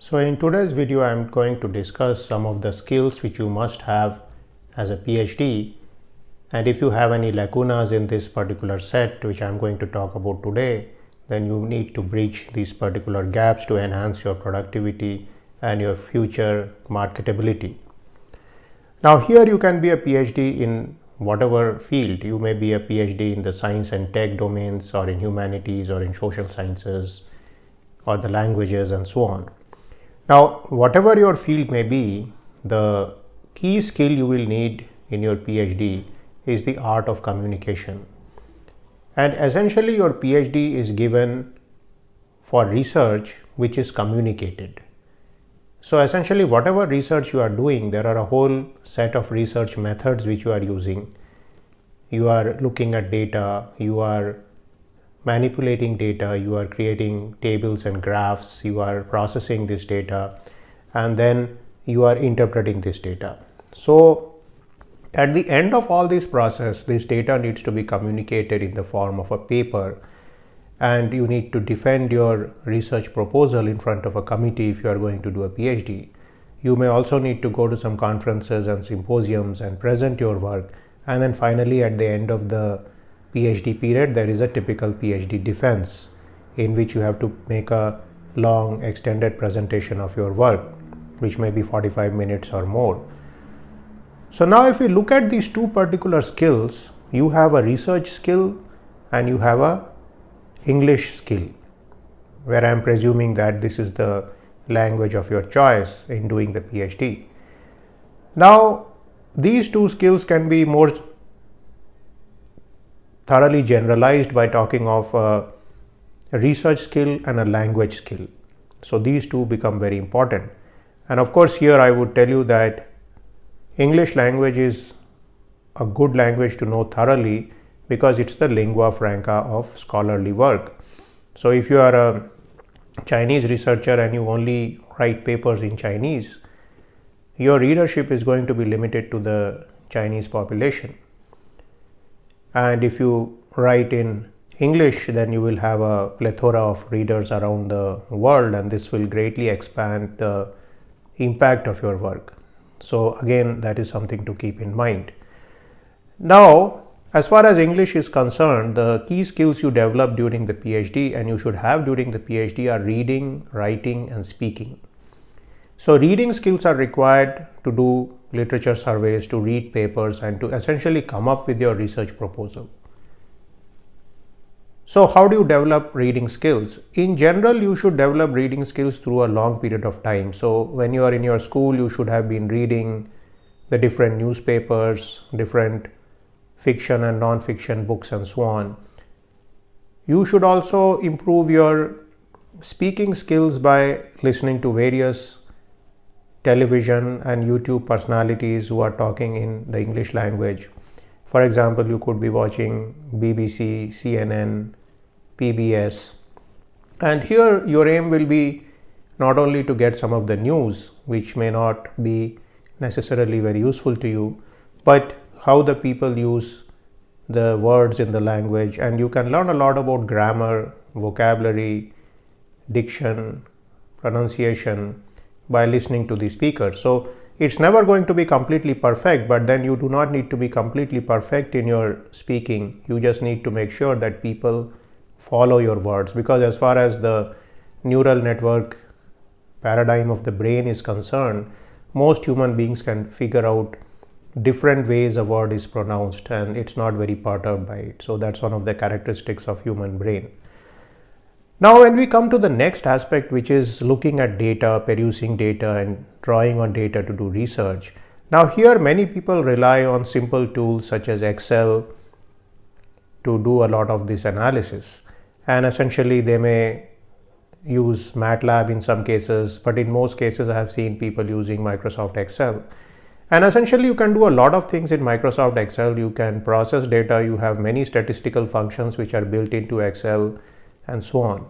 So in today's video, I'm going to discuss some of the skills which you must have as a PhD. And if you have any lacunas in this particular set, which I'm going to talk about today, then you need to bridge these particular gaps to enhance your productivity and your future marketability. Now here you can be a PhD in whatever field. You may be a PhD in the science and tech domains, or in humanities, or in social sciences, or the languages, and so on. Now, whatever your field may be, the key skill you will need in your PhD is the art of communication. And essentially, your PhD is given for research which is communicated. So essentially, whatever research you are doing, there are a whole set of research methods which you are using. You are looking at data, you are manipulating data, you are creating tables and graphs, you are processing this data, and then you are interpreting this data. So at the end of all this process, this data needs to be communicated in the form of a paper, and you need to defend your research proposal in front of a committee if you are going to do a PhD. You may also need to go to some conferences and symposiums and present your work, and then finally at the end of the PhD period, there is a typical PhD defense in which you have to make a long extended presentation of your work, which may be 45 minutes or more. So now if we look at these two particular skills, you have a research skill and you have a English skill, where I am presuming that this is the language of your choice in doing the PhD. Now these two skills can be more thoroughly generalized by talking of a research skill and a language skill. So these two become very important. And of course here I would tell you that English language is a good language to know thoroughly because it's the lingua franca of scholarly work. So if you are a Chinese researcher and you only write papers in Chinese, your readership is going to be limited to the Chinese population. And if you write in English, then you will have a plethora of readers around the world, and this will greatly expand the impact of your work. So again, that is something to keep in mind. Now, as far as English is concerned, the key skills you develop during the PhD and you should have during the PhD are reading, writing, and speaking. So reading skills are required to do literature surveys, to read papers, and to essentially come up with your research proposal. So how do you develop reading skills? In general, you should develop reading skills through a long period of time. So when you are in your school, you should have been reading the different newspapers, different fiction and non-fiction books, and so on. You should also improve your speaking skills by listening to various television and YouTube personalities who are talking in the English language. For example, you could be watching BBC, CNN, PBS, and here your aim will be not only to get some of the news, which may not be necessarily very useful to you, but how the people use the words in the language, and you can learn a lot about grammar, vocabulary, diction, pronunciation by listening to the speaker. So it's never going to be completely perfect, but then you do not need to be completely perfect in your speaking. You just need to make sure that people follow your words, because as far as the neural network paradigm of the brain is concerned, most human beings can figure out different ways a word is pronounced, and it's not very perturbed by it. So that's one of the characteristics of human brain. Now when we come to the next aspect, which is looking at data, perusing data, and drawing on data to do research. Now here many people rely on simple tools such as Excel to do a lot of this analysis, and essentially they may use MATLAB in some cases, but in most cases I have seen people using Microsoft Excel. And essentially you can do a lot of things in Microsoft Excel. You can process data, you have many statistical functions which are built into Excel, and so on.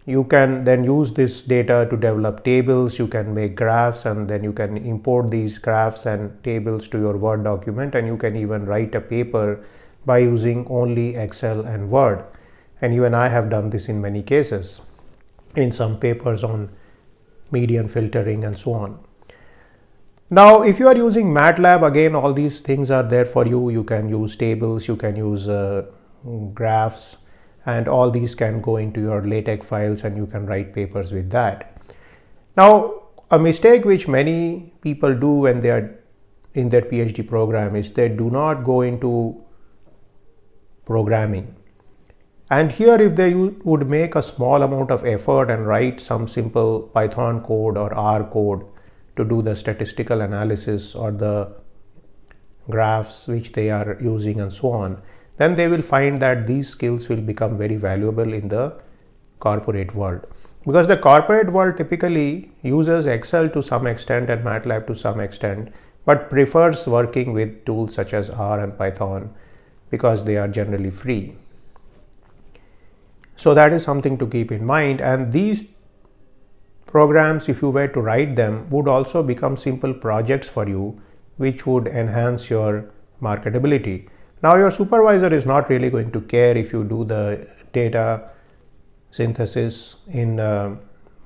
You can then use this data to develop tables, you can make graphs, and then you can import these graphs and tables to your Word document, and you can even write a paper by using only Excel and Word. And even I have done this in many cases. In some papers on median filtering, and so on. Now, if you are using MATLAB, again, all these things are there for you. You can use tables, you can use graphs, and all these can go into your LaTeX files and you can write papers with that. Now, a mistake which many people do when they are in their PhD program is they do not go into programming. And here, if they would make a small amount of effort and write some simple Python code or R code to do the statistical analysis or the graphs which they are using and so on, then they will find that these skills will become very valuable in the corporate world. Because the corporate world typically uses Excel to some extent and MATLAB to some extent, but prefers working with tools such as R and Python because they are generally free. So that is something to keep in mind, and these programs, if you were to write them, would also become simple projects for you which would enhance your marketability. Now, your supervisor is not really going to care if you do the data synthesis in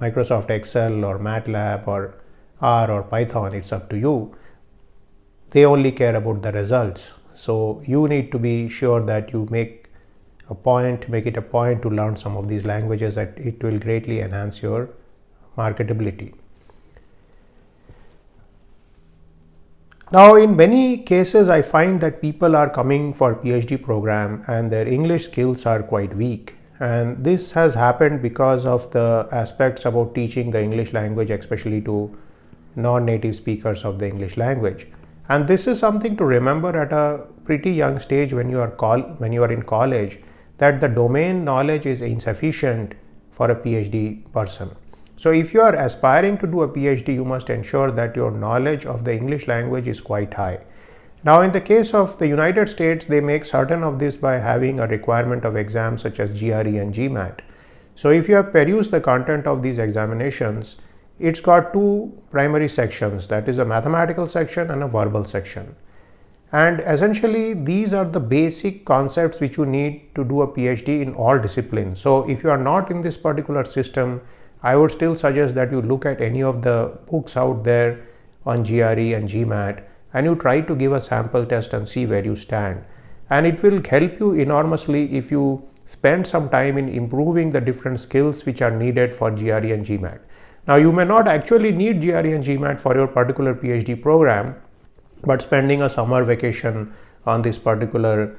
Microsoft Excel or MATLAB or R or Python. It's up to you. They only care about the results. So you need to be sure that you make it a point to learn some of these languages, that it will greatly enhance your marketability. Now, in many cases, I find that people are coming for PhD program and their English skills are quite weak. And this has happened because of the aspects about teaching the English language, especially to non-native speakers of the English language. And this is something to remember at a pretty young stage when you are in college, that the domain knowledge is insufficient for a PhD person. So if you are aspiring to do a PhD, you must ensure that your knowledge of the English language is quite high. Now, in the case of the United States, they make certain of this by having a requirement of exams such as GRE and GMAT. So if you have perused the content of these examinations, it's got two primary sections, that is a mathematical section and a verbal section. And essentially, these are the basic concepts which you need to do a PhD in all disciplines. So if you are not in this particular system, I would still suggest that you look at any of the books out there on GRE and GMAT and you try to give a sample test and see where you stand. And it will help you enormously if you spend some time in improving the different skills which are needed for GRE and GMAT. Now, you may not actually need GRE and GMAT for your particular PhD program, but spending a summer vacation on this particular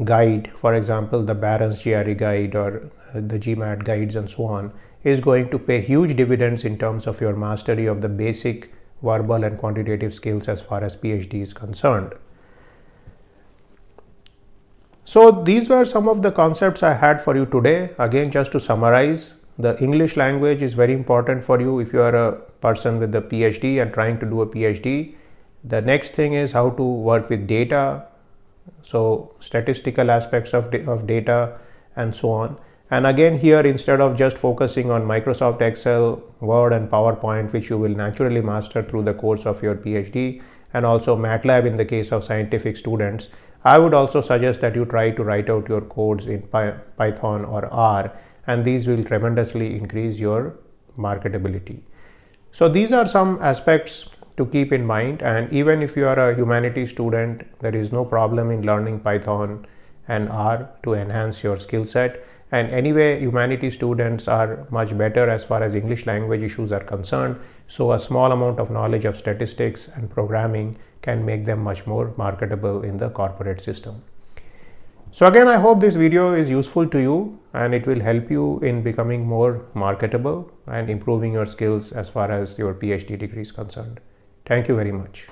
guide, for example, the Barron's GRE guide or the GMAT guides and so on, is going to pay huge dividends in terms of your mastery of the basic verbal and quantitative skills as far as PhD is concerned. So these were some of the concepts I had for you today. Again, just to summarize, the English language is very important for you if you are a person with a PhD and trying to do a PhD. The next thing is how to work with data, so statistical aspects of data and so on. And again, here, instead of just focusing on Microsoft Excel, Word and PowerPoint, which you will naturally master through the course of your PhD, and also MATLAB in the case of scientific students, I would also suggest that you try to write out your codes in Python or R, and these will tremendously increase your marketability. So these are some aspects to keep in mind, and even if you are a humanities student, there is no problem in learning Python and R to enhance your skill set. And anyway, humanities students are much better as far as English language issues are concerned, so a small amount of knowledge of statistics and programming can make them much more marketable in the corporate system. So again, I hope this video is useful to you and it will help you in becoming more marketable and improving your skills as far as your PhD degree is concerned. Thank you very much.